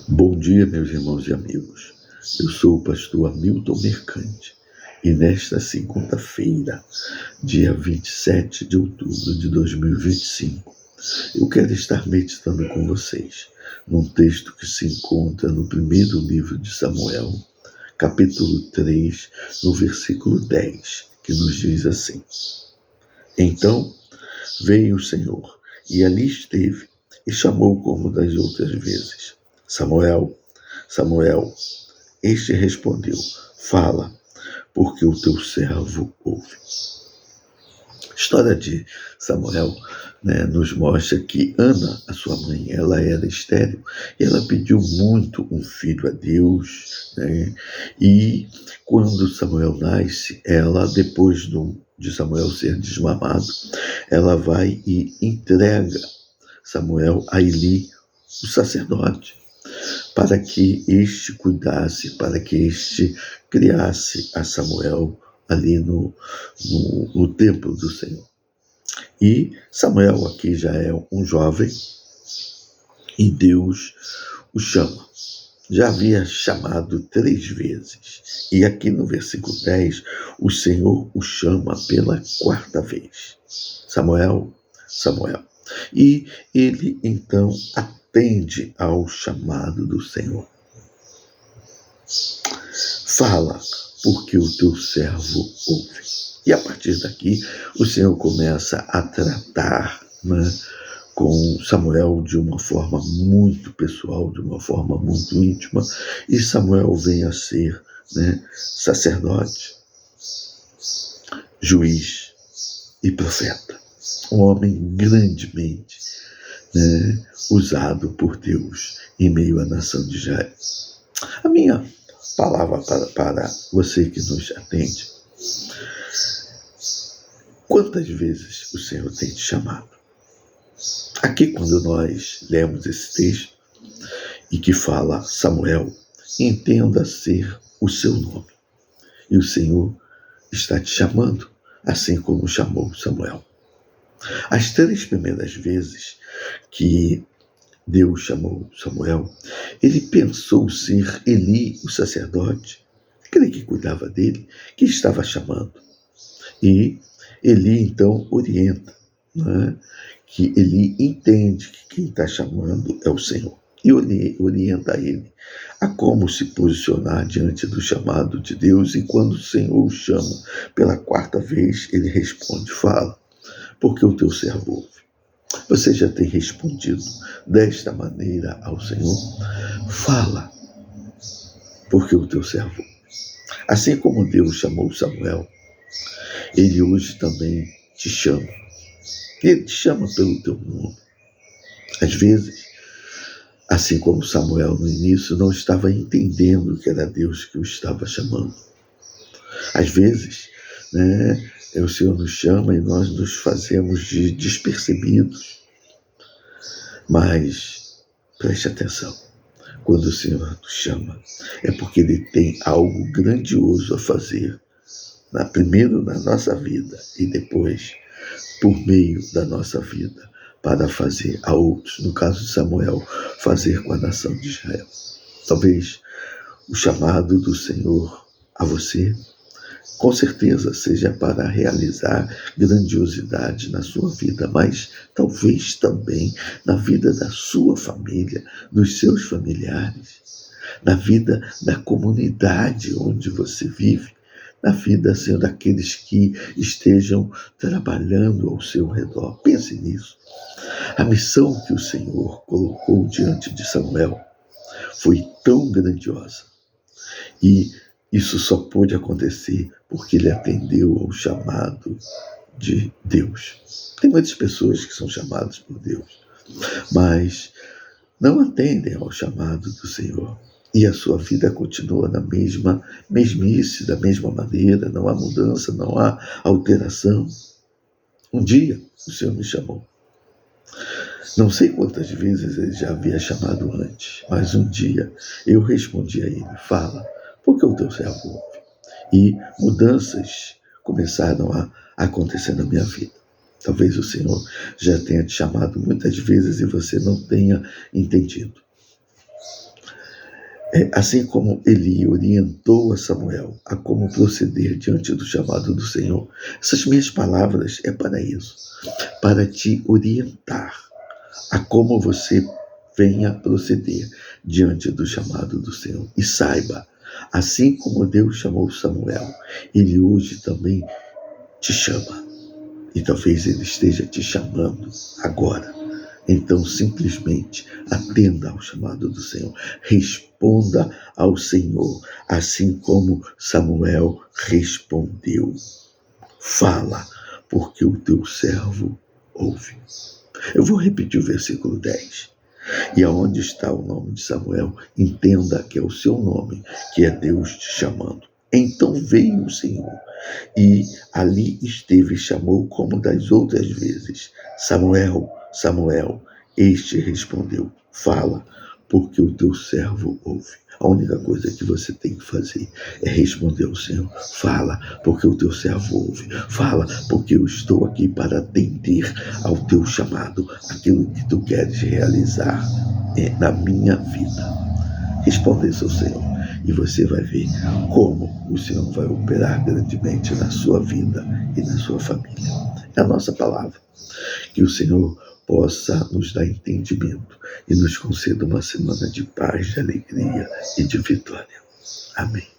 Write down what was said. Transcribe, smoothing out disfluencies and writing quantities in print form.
Bom dia, meus irmãos e amigos. Eu sou o pastor Hamilton Mercante e nesta segunda-feira, dia 27 de outubro de 2025, eu quero estar meditando com vocês num texto que se encontra no primeiro livro de Samuel, capítulo 3, no versículo 10, que nos diz assim: Então veio o Senhor e ali esteve e chamou como das outras vezes: Samuel, Samuel. Este respondeu: Fala, porque o teu servo ouve. A história de Samuel, nos mostra que Ana, a sua mãe, ela era estéril e ela pediu muito um filho a Deus, e quando Samuel nasce, ela, depois de Samuel ser desmamado, ela vai e entrega Samuel a Eli, o sacerdote, para que este cuidasse, para que este criasse a Samuel ali no templo do Senhor. E Samuel aqui já é um jovem e Deus o chama. Já havia chamado 3 vezes. E aqui no versículo 10, o Senhor o chama pela 4ª vez. Samuel, Samuel. E ele então atende ao chamado do Senhor. Fala, porque o teu servo ouve. E a partir daqui, o Senhor começa a tratar com Samuel de uma forma muito pessoal, de uma forma muito íntima. E Samuel vem a ser sacerdote, juiz e profeta. Um homem grandemente usado por Deus em meio à nação de Israel. A minha palavra para você que nos atende: quantas vezes o Senhor tem te chamado? Aqui, quando nós lemos esse texto e que fala Samuel, entenda ser o seu nome. E o Senhor está te chamando, assim como chamou Samuel. As 3 primeiras vezes que Deus chamou Samuel, ele pensou ser Eli, o sacerdote, aquele que cuidava dele, que estava chamando. E Eli então orienta, que Eli entende que quem está chamando é o Senhor. E orienta ele a como se posicionar diante do chamado de Deus. E quando o Senhor o chama pela 4ª vez, ele responde: Fala, porque o teu servo ouve. Você já tem respondido desta maneira ao Senhor? Fala, porque o teu servo ouve. Assim como Deus chamou Samuel, ele hoje também te chama. Ele te chama pelo teu nome. Às vezes, assim como Samuel no início não estava entendendo que era Deus que o estava chamando. Às vezes, o Senhor nos chama e nós nos fazemos de despercebidos. Mas preste atenção. Quando o Senhor nos chama, é porque Ele tem algo grandioso a fazer. Primeiro na nossa vida e depois por meio da nossa vida, para fazer a outros, no caso de Samuel, fazer com a nação de Israel. Talvez o chamado do Senhor a você, com certeza, seja para realizar grandiosidade na sua vida, mas talvez também na vida da sua família, dos seus familiares, na vida da comunidade onde você vive, na vida, Senhor, daqueles que estejam trabalhando ao seu redor. Pense nisso. A missão que o Senhor colocou diante de Samuel foi tão grandiosa. E isso só pôde acontecer porque ele atendeu ao chamado de Deus. Tem muitas pessoas que são chamadas por Deus, mas não atendem ao chamado do Senhor. E a sua vida continua na mesmice, da mesma maneira, não há mudança, não há alteração. Um dia o Senhor me chamou. Não sei quantas vezes ele já havia chamado antes, mas um dia eu respondi a ele: Fala, porque o teu servo ouve. E mudanças começaram a acontecer na minha vida. Talvez o Senhor já tenha te chamado muitas vezes e você não tenha entendido. Assim como Eli orientou a Samuel a como proceder diante do chamado do Senhor, essas minhas palavras é para isso, para te orientar a como você venha proceder diante do chamado do Senhor. E saiba, assim como Deus chamou Samuel, Ele hoje também te chama. E talvez Ele esteja te chamando agora. Então, simplesmente, atenda ao chamado do Senhor. Responda ao Senhor, assim como Samuel respondeu. Fala, porque o teu servo ouve. Eu vou repetir o versículo 10. E aonde está o nome de Samuel, entenda que é o seu nome, que é Deus te chamando. Então veio o Senhor, e ali esteve e chamou como das outras vezes. Samuel, Samuel, este respondeu, fala, porque o teu servo ouve. A única coisa que você tem que fazer é responder ao Senhor. Fala, porque o teu servo ouve. Fala, porque eu estou aqui para atender ao teu chamado, aquilo que tu queres realizar na minha vida. Responda isso ao Senhor e você vai ver como o Senhor vai operar grandemente na sua vida e na sua família. É a nossa palavra. Que o Senhor possa nos dar entendimento e nos conceda uma semana de paz, de alegria e de vitória. Amém.